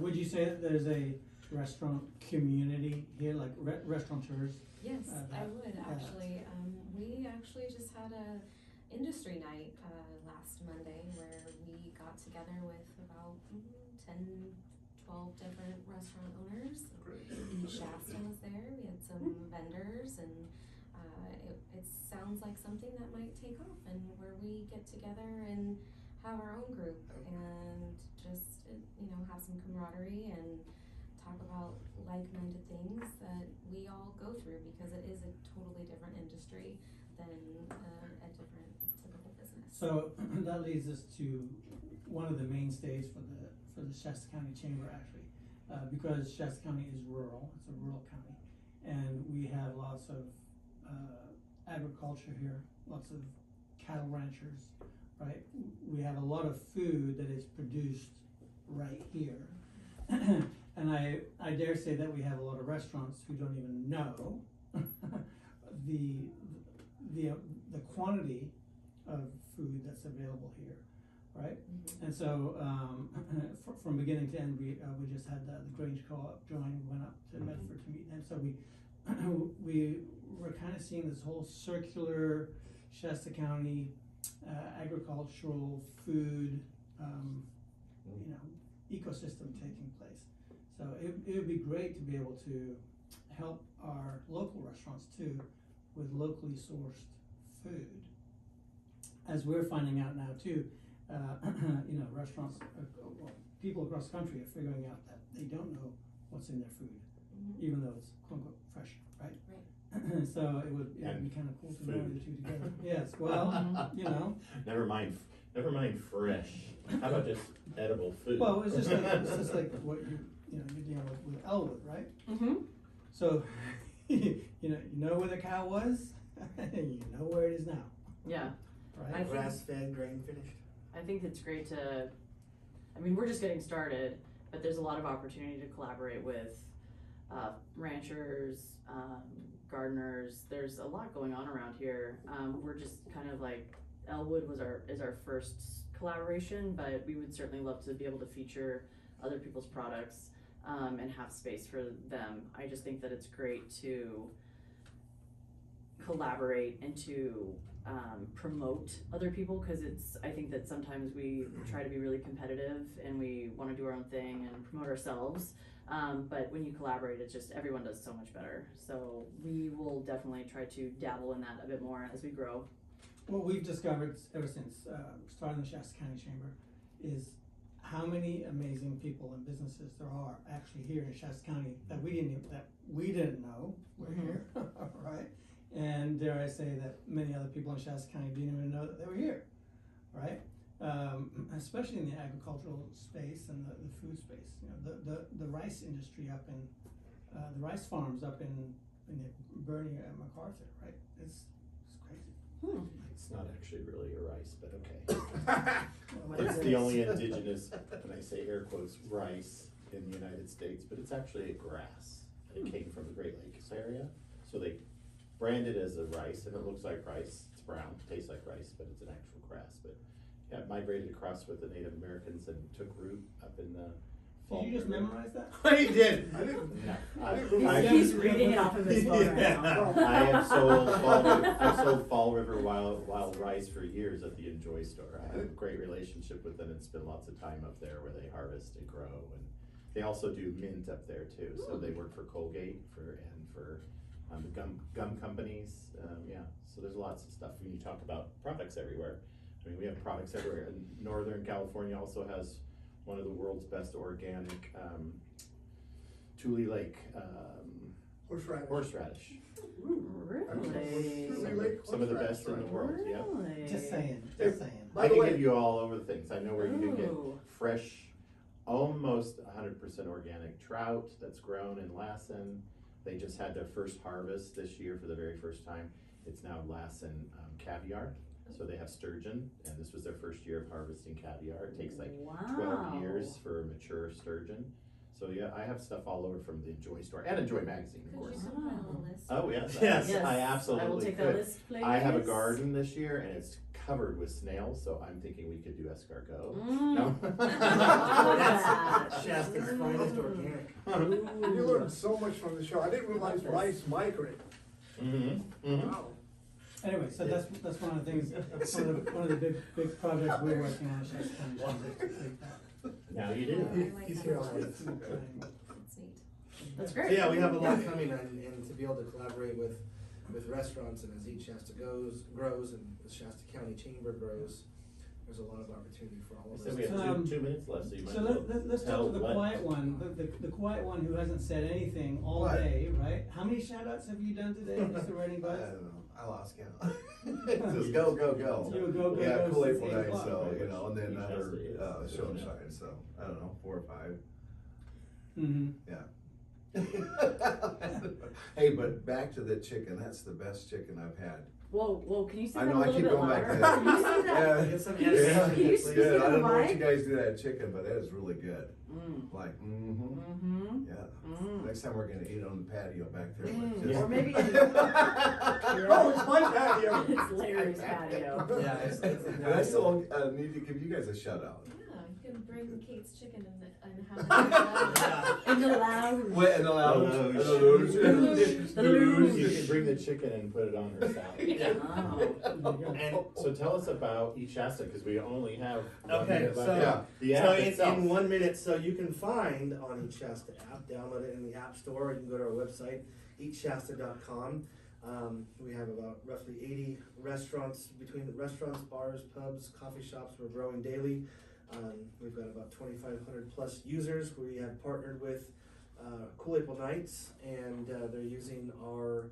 Would you say that there's a restaurant community here, like restaurateurs? Yes, I that- would actually. We actually just had a industry night last Monday where we got together with about 10, 12 different restaurant owners. Shasta was there. We had some vendors, and it sounds like something that might take off, and where we get together and have our own group and just have some camaraderie and talk about like-minded things that we all go through, because it is a totally different industry than a different typical business. So that leads us to one of the mainstays for the Shasta County Chamber, actually, because Shasta County is rural. It's a rural county, and we have lots of agriculture here, lots of cattle ranchers, right? We have a lot of food that is produced right here. And I dare say that we have a lot of restaurants who don't even know the quantity of food that's available here, right? Mm-hmm. And so from beginning to end, we just had the Grange Co-op join, went up to Medford to meet them. So we were kind of seeing this whole circular Shasta County agricultural food ecosystem taking place. So it would be great to be able to help our local restaurants too with locally sourced food. As we're finding out now too, restaurants, people across the country are figuring out that they don't know what's in their food, even though it's quote unquote fresh, right? Right. So it would be kind of cool to know food. the two together. Yes, well, Never mind fresh. How about just edible food? Well, it's just like what you're dealing with Elwood, right? Mm-hmm. So, you know where the cow was, and you know where it is now, Yeah. right? Grass-fed, grain finished. I think it's great we're just getting started, but there's a lot of opportunity to collaborate with ranchers, gardeners. There's a lot going on around here. We're just kind of like, Elwood is our first collaboration, but we would certainly love to be able to feature other people's products and have space for them. I just think that it's great to collaborate and to promote other people, because I think that sometimes we try to be really competitive and we want to do our own thing and promote ourselves, but when you collaborate, it's just, everyone does so much better. So we will definitely try to dabble in that a bit more as we grow. What we've discovered ever since starting the Shasta County Chamber is how many amazing people and businesses there are actually here in Shasta County that we didn't know were here, right? And dare I say that many other people in Shasta County didn't even know that they were here, right? Especially in the agricultural space and the food space. You know, the rice industry up in the rice farms up in Bernie and MacArthur, right? It's crazy. It's not actually really a rice, but okay. It's the only indigenous, and I say air quotes, rice in the United States, but it's actually a grass. It came from the Great Lakes area, so they brand it as a rice, and it looks like rice. It's brown, tastes like rice, but it's an actual grass. But yeah, it migrated across with the Native Americans and took root up in the fall. Did you just memorize that? I did. I didn't. No, He's reading it off of his phone right now. I have sold Fall River wild rice for years at the Enjoy store. I have a great relationship with them and spend lots of time up there where they harvest and grow, and they also do mint up there too. So they work for Colgate and for the gum companies. Yeah, so there's lots of stuff when you talk about products everywhere. I mean, we have products everywhere. And Northern California also has one of the world's best organic Tule Lake horseradish. Really? Some of the best in the world, yeah. Really? Just saying. I can give you all over the things. I know where you can get Ooh. fresh, almost 100% organic trout that's grown in Lassen. They just had their first harvest this year for the very first time. It's now Lassen caviar. So they have sturgeon, and this was their first year of harvesting caviar. It takes like 12 years for a mature sturgeon. So yeah, I have stuff all over from the Enjoy store and Enjoy magazine, of course. Could you compile a list? Oh yes, Yes. I absolutely I will take could. that list, please. I have a garden this year, and it's covered with snails, so I'm thinking we could do escargot. Mm. No? That's Shasta's finest organic. You learned so much from the show. I didn't realize rice migrate. Wow. Anyway, so that's one of the things, one of the big projects we're working on in Shasta County Chamber is to take that. Now you Yeah, do. I like He's that here a lot. already. That's neat. That's So great. yeah, we have a lot coming, and to be able to collaborate with restaurants, and as Eat Shasta grows, and the Shasta County Chamber grows, there's a lot of opportunity for all of So us. we have two minutes left, so you might So as well let's tell talk to the what- quiet one, the quiet one who hasn't said anything all What? day, right? How many shout outs have you done today, Mr. Writing I Buzz? don't know. I lost count. Just go, go, go. You go, Yeah, go, cool since April 8 night, o'clock, so, right? you know, and then Each has another, to- show and shine, so, I don't know, 4 or 5, Mm-hmm. yeah. Hey, but back to the chicken, that's the best chicken I've had. Whoa, can you say I that know, a I little keep bit going back louder? to that. Can you say that? Yeah. Get some Yeah, energy, Can you please. good, I don't know what Why? you guys do to that chicken, but that is really good, Mm. like, Mm-hmm. yeah. Mm. Next time we're gonna eat on the patio back there. Mm, like this. or maybe Oh, it's my patio. It's Larry's patio. Yeah, it's And I still need to give you guys a shout out. Yeah, you can bring Kate's chicken and have it. In the lounge. What, in the lounge? The In lounge. the lounge. The lounge. You can bring the chicken and put it on her salad. Oh. And So tell us about Eat Shasta, because we only have 1 okay, minute left. so Yeah. The so app itself. in 1 minute, so you can find on Eat Shasta app, download it in the App Store, or you can go to our website, eatshasta.com. We have about roughly 80 restaurants, between the restaurants, bars, pubs, coffee shops. We're growing daily. We've got about 2,500 plus users. We have partnered with Cool April Nights, and they're using our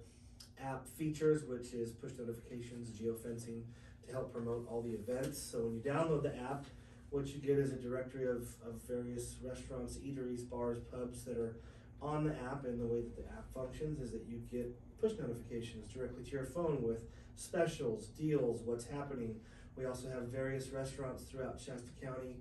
app features, which is push notifications, geofencing, to help promote all the events. So when you download the app, what you get is a directory of various restaurants, eateries, bars, pubs that are on the app. And the way that the app functions is that you get push notifications directly to your phone with specials, deals, what's happening. We also have various restaurants throughout Shasta County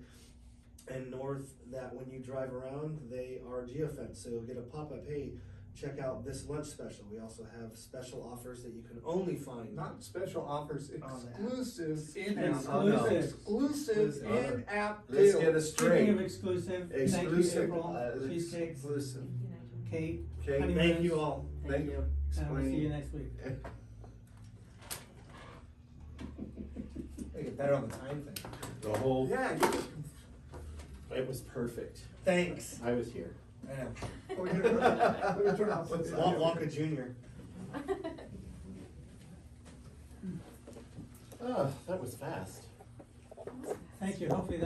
and north that when you drive around, they are geofenced. So you'll get a pop-up, hey, check out this lunch special. We also have special offers that you can only find. Not special offers, On the app. exclusive in-app. Exclusive. Exclusive in-app Let's deal. get it Speaking straight. of exclusive, thank you, Exclusive, April, Cheesecakes, exclusive. Kate, Okay, Honeymoon. Thank you all. Thank you. and we'll see you next week. They get better on the time thing. The whole, Yeah, it was perfect. Thanks. I was here. I know. oh, yeah, let me turn off. Wonka Jr. Oh, that was fast. Thank you, hopefully that